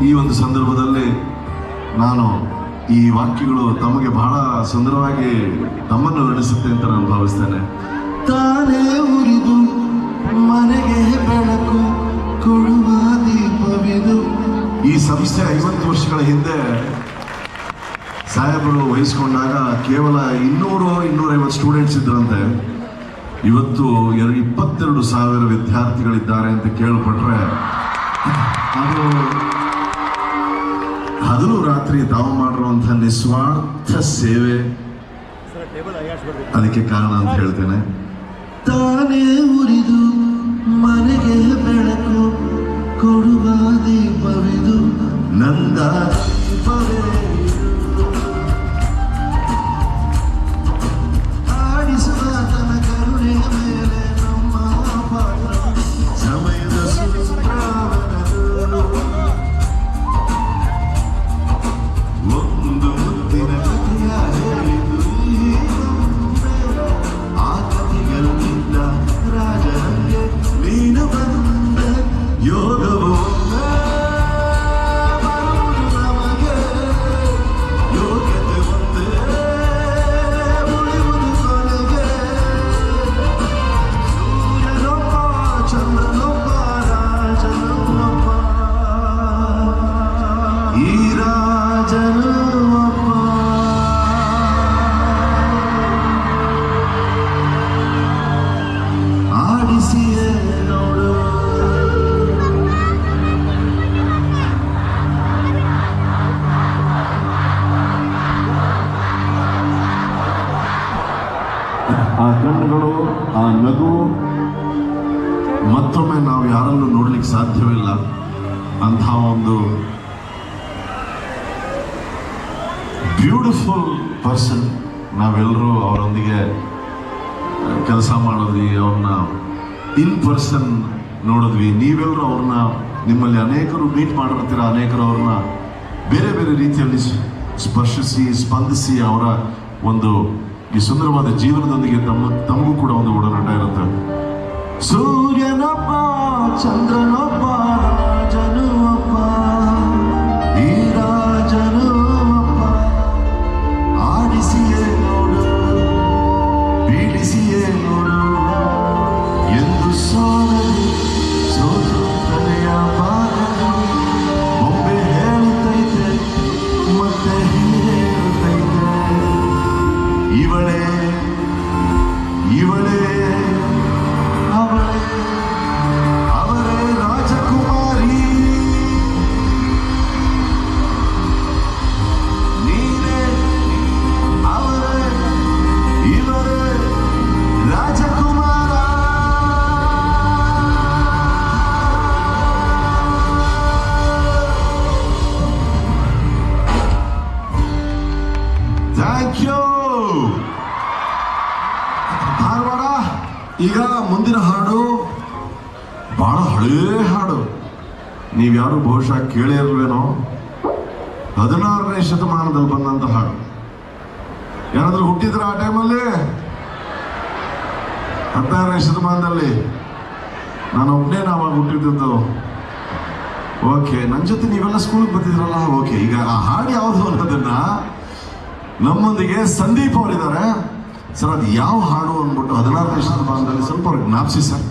ಈ ಒಂದು ಸಂದರ್ಭದಲ್ಲಿ ನಾನು ಈ ವಾಕ್ಯಗಳು ತಮಗೆ ಬಹಳ ಸುಂದರವಾಗಿ ತಮ್ಮನ್ನು ನಡೆಸುತ್ತೆ ಅಂತ ನಾನು ಭಾವಿಸ್ತೇನೆ. ತಾನೇ ಉರಿದು ಮನೆಗೆ ಬೆಳಕು ಕೊಡುವ ದೀಪವಿದು. ಈ ಸಂಸ್ಥೆ 50 ವರ್ಷಗಳ ಹಿಂದೆ ಸಾಹೇಬರು ವಹಿಸ್ಕೊಂಡಾಗ ಕೇವಲ 200-250 ಸ್ಟೂಡೆಂಟ್ಸ್ ಇದ್ರಂತೆ. ಇವತ್ತು 22,000 ವಿದ್ಯಾರ್ಥಿಗಳಿದ್ದಾರೆ ಅಂತ ಕೇಳ್ಪಟ್ರೆ ಅದು ಹಗಲು ರಾತ್ರಿ ತಾವು ಮಾಡಿರುವಂತಹ ನಿಸ್ವಾರ್ಥ ಸೇವೆ ಅದಕ್ಕೆ ಕಾರಣ ಅಂತ ಹೇಳ್ತೇನೆ. ತಾನೇ ಉರಿದು ಮನೆಗೆ ಬೆಳಕು ಕೊಡುವ ದೀಪವಿದು ನಂದ ದೀಪವೇ. ಆಡಿಸುವ ತನ ಕರುಣೆಯ ಮೇಲೆ ನಮ್ಮ ಪಾತ್ರ ಸಮಯದ ಒಂದು ಮುತ್ತಿನ ಕಥೆಯ ಹೇಳಿದು ಆ ಕಥೆಗಳಿಂದ ರಾಜನಿಗೆ ನೀನು ಬಂದ ಯೋಗವು ನಮಗೆ ಯೋಗ್ಯತೆ ಒಂದೇ ಉಳಿಯುವುದು ಕೊನೆಗೆ. ಸೂರ್ಯನೊಬ್ಬ ಚಂದ್ರನೊಬ್ಬ ರಾಜನೊಬ್ಬ ಈ ರಾಜನು ಆಡಿಸಿಯೇ ನೋಡು. ಆ ಕಣ್ಣುಗಳು, ಆ ನಗು ಮತ್ತೊಮ್ಮೆ ನಾವು ಯಾರಲ್ಲೂ ನೋಡ್ಲಿಕ್ಕೆ ಸಾಧ್ಯವಿಲ್ಲ. ಅಂಥ ಒಂದು ಬ್ಯೂಟಿಫುಲ್ ಪರ್ಸನ್. ನಾವೆಲ್ಲರೂ ಅವರೊಂದಿಗೆ ಕೆಲಸ ಮಾಡಿದ್ವಿ, ಅವ್ರನ್ನ ಇನ್ ಪರ್ಸನ್ ನೋಡಿದ್ವಿ. ನೀವೆಲ್ಲರೂ ಅವ್ರನ್ನ ನಿಮ್ಮಲ್ಲಿ ಅನೇಕರು ಮೀಟ್ ಮಾಡಿರ್ತೀರ, ಅನೇಕರು ಅವ್ರನ್ನ ಬೇರೆ ಬೇರೆ ರೀತಿಯಲ್ಲಿ ಸ್ಪರ್ಶಿಸಿ ಸ್ಪಂದಿಸಿ ಅವರ ಒಂದು ಈ ಸುಂದರವಾದ ಜೀವನದೊಂದಿಗೆ ತಮಗೂ ಕೂಡ ಒಂದು ಒಡನಾಟ ಇರುತ್ತೆ. ಸೂರ್ಯನೊಬ್ಬ ಚಂದ್ರನೊಬ್ಬ ರಾಜನು ಒಬ್ಬ ಈ ರಾಜನು ಒಬ್ಬ ಆಡಿಸಿಯೇ ನೋಡು ಬೀಳಿಸಿಯೇ ನೋಡು ಎಂದು ಸೋಲಲು ಸೋತು ತಲೆಯ ಬಾರದು. ಬೊಂಬೆ ಹೇಳುತ್ತೈತೆ ಮತ್ತೆ ಹೇಳುತ್ತೈತೆ ಇವಳೇ ಇವಳೇ ಅವಳೇ ಅವರೇ ರಾಜಕುಮಾರಿ. ನೀನೇ ಅವರೇ ಇವರೇ ರಾಜಕುಮಾರ. Thank you Dharwad. ಈಗ ಮುಂದಿನ ಹಾಡು ಬಹಳ ಹಳೇ ಹಾಡು, ನೀವ್ಯಾರು ಬಹುಶಃ ಕೇಳೇ ಇರಲ್ವೇನೋ. 16ನೇ ಶತಮಾನದಲ್ಲಿ ಬಂದಂತ ಹಾಡು. ಯಾರಾದ್ರೂ ಹುಟ್ಟಿದ್ರ ಆ ಟೈಮಲ್ಲಿ? 16ನೇ ಶತಮಾನದಲ್ಲಿ ನಾನು ಒಬ್ಬನೇ ನಾವಾಗ ಹುಟ್ಟಿದ್ದು. ಓಕೆ, ನನ್ನ ಜೊತೆ ನೀವೆಲ್ಲ ಸ್ಕೂಲ್ಗೆ ಬರ್ತಿದ್ರಲ್ಲ. ಓಕೆ, ಈಗ ಆ ಹಾಡು ಯಾವುದು ಅನ್ನೋದನ್ನ ನಮ್ಮೊಂದಿಗೆ ಸಂದೀಪ್ ಅವರಿದ್ದಾರೆ ಸರ್. ಅದು ಯಾವ ಹಾಡು ಅಂದ್ಬಿಟ್ಟು 16ನೇ ಶತಮಾನದಲ್ಲಿ ಸ್ವಲ್ಪ ಅವ್ರಿಗೆ ಜ್ಞಾಪಿಸಿ ಸರ್.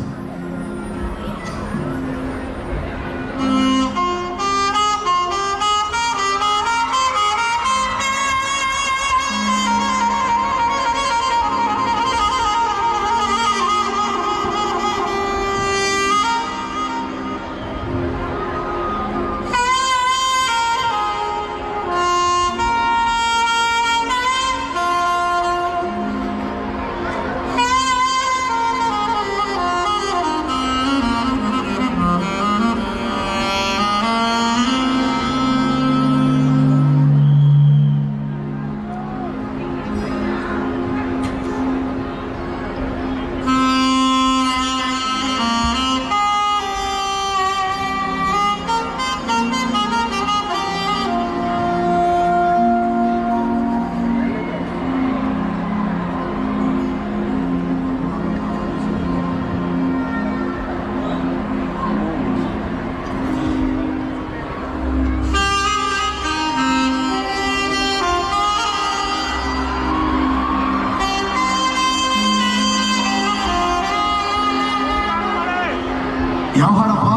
ಯಾವ ಹಾಡಪ್ಪ?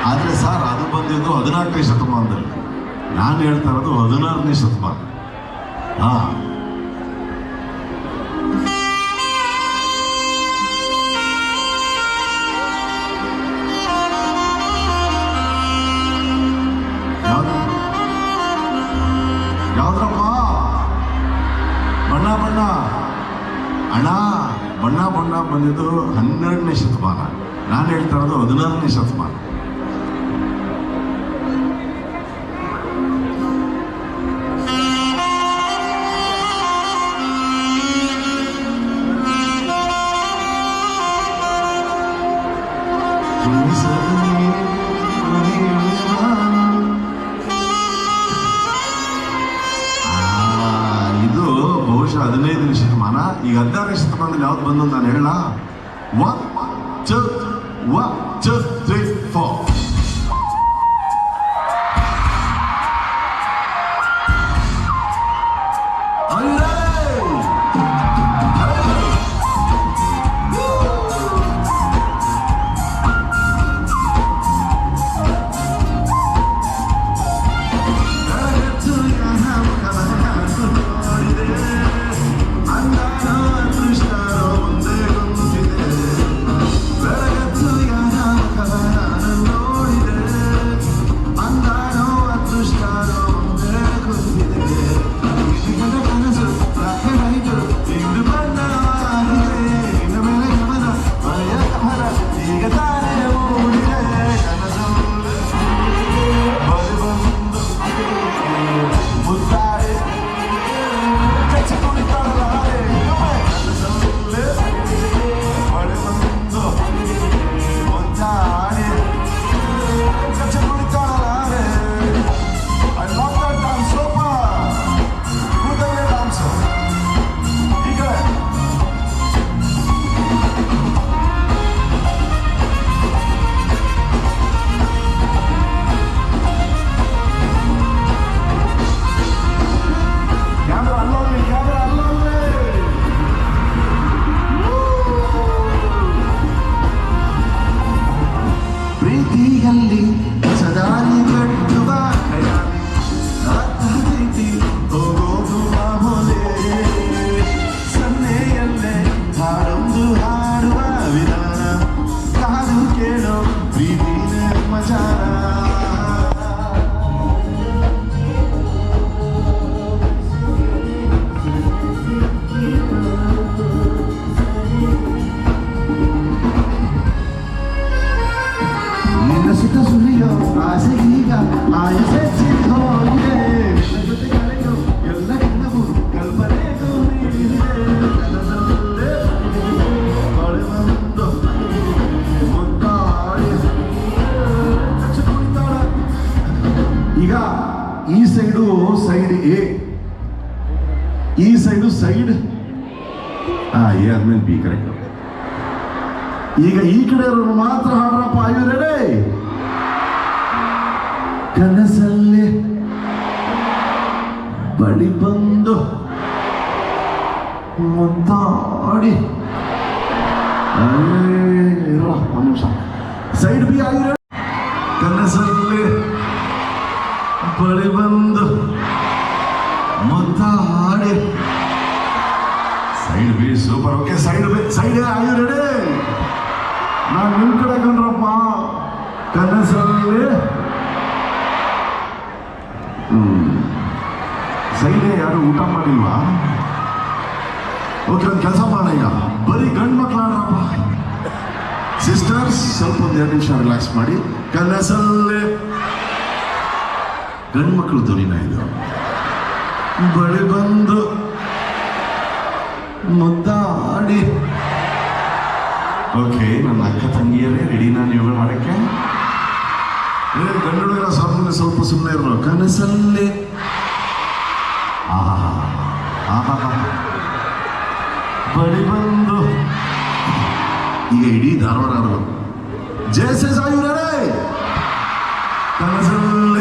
ಆದರೆ ಸರ್ ಅದು ಬಂದಿದ್ದು 14ನೇ ಶತಮಾನದಲ್ಲಿ. ನಾನು ಹೇಳ್ತಾ ಇರೋದು 16ನೇ ಶತಮಾನ. ಹಾ, ಯಾವ್ದ್ರಪ್ಪ? ಬಣ್ಣ ಬಣ್ಣ ಅಣ್ಣ, ಬಣ್ಣ ಬಣ್ಣ ಬಂದಿದ್ದು 12ನೇ ಶತಮಾನ. ನಾನು ಹೇಳ್ತಾ ಇರೋದು 16ನೇ ಶತಮಾನ. ಇದು ಬಹುಶಃ 15ನೇ ಶತಮಾನ. ಈಗ 16ನೇ ಶತಮಾನದಲ್ಲಿ ಯಾವ್ದು ಬಂದು ನಾನು ಹೇಳ. 1 2 3 4. ಪ್ರೀತಿಯಲ್ಲಿ ಸದಾನಿ ಕಟ್ಟುವ ಪ್ರೀತಿ ಹೋಗೋದು ಮಾಮೂಲೆ. ಸನ್ನೆಯಲ್ಲೇ ಹಾಡೊಂದು ಹಾಡುವ ವಿಧಾನ ಕಾದು ಕೇಳೋ ಪ್ರೀತಿನ ಮಜಾನ. ಸುತ್ತ ಸುರಿಯೋ ಆಸೆಗೀಗ ಆಯಸೆ ಹೋಗಿದೆ. ನನ್ನ ಜೊತೆ ಕಳೆಯೋ ಎಲ್ಲ ಕೆಲವು ಕಲ್ಪನೆಗೂ ನೀಡಿದೆ. ಕನಸಲ್ಲೇ ಹೊಳೆಬಂದು ಮುದ್ದಾಡಿ ಕುಳಿತಾಳ. ಈಗ ಈ ಸೈಡು ಸೈಡ್ ಎ, ಈ ಸೈಡು ಸೈಡ್ ಎ ಆದ್ಮೇಲೆ ಬಿ. ಕರೆಕ್ಟ್. ಈಗ ಈ ಕಡೆ ಇರೋರು ಮಾತ್ರ ಹಾಡ್ರಪ್ಪ. ಆಯು ರೆಡಿ? ಕನಸಲ್ಲಿ ಬಳಿ ಬಂದು ಮುದ್ದಾಡಿ. ಒಂದು ನಿಮಿಷ ಸೈಡ್ ಬಿ. ಆಯು ರೆಡಿ? ಕನಸಲ್ಲಿ ಬಳಿ ಬಂದು ಮುದ್ದಾಡಿ. Side B super. Okay, side B. Side are you ready? ನಾನು ನಿಮ್ಮ ಕಡೆ ಕಂಡ್ರಪ್ಪ. ಕನಸಲ್ಲಿ ಸೈಡೇ ಯಾರು ಊಟ ಮಾಡಿಲ್ವಾ? ಓಕೆ, ಒಂದು ಕೆಲಸ ಮಾಡೋಣ. ಈಗ ಬರೀ ಗಂಡು ಮಕ್ಳು ಆಡ್ರಪ್ಪ. ಸಿಸ್ಟರ್ಸ್ ಸ್ವಲ್ಪ ಒಂದು 2 ನಿಮಿಷ ರಿಲ್ಯಾಕ್ಸ್ ಮಾಡಿ. ಕನಸಲ್ಲಿ ಗಂಡು ಮಕ್ಕಳು ಧ್ವನಿನ ಇದು. ಬಳಿ ಬಂದು ಮುದ್ದಾಡಿ. ಓಕೆ, ನನ್ನ ಅಕ್ಕ ತಂಗಿಯರೇ ರೆಡಿನಾ ನೀವು ಮಾಡಕ್ಕೆ? ಗಂಡು ಹುಡುಗರ ಸ್ವಲ್ಪ ಸುಮ್ಮನೆ ಇರೋ. ಕನಸಲ್ಲಿ ಬಳಿ ಬಂದು. ಈಗ ಇಡೀ ಧಾರವಾಡ ಆಡಬೇಕು. ಜಯ ಆಯು ರೆಡಿ? ಕನಸಲ್ಲಿ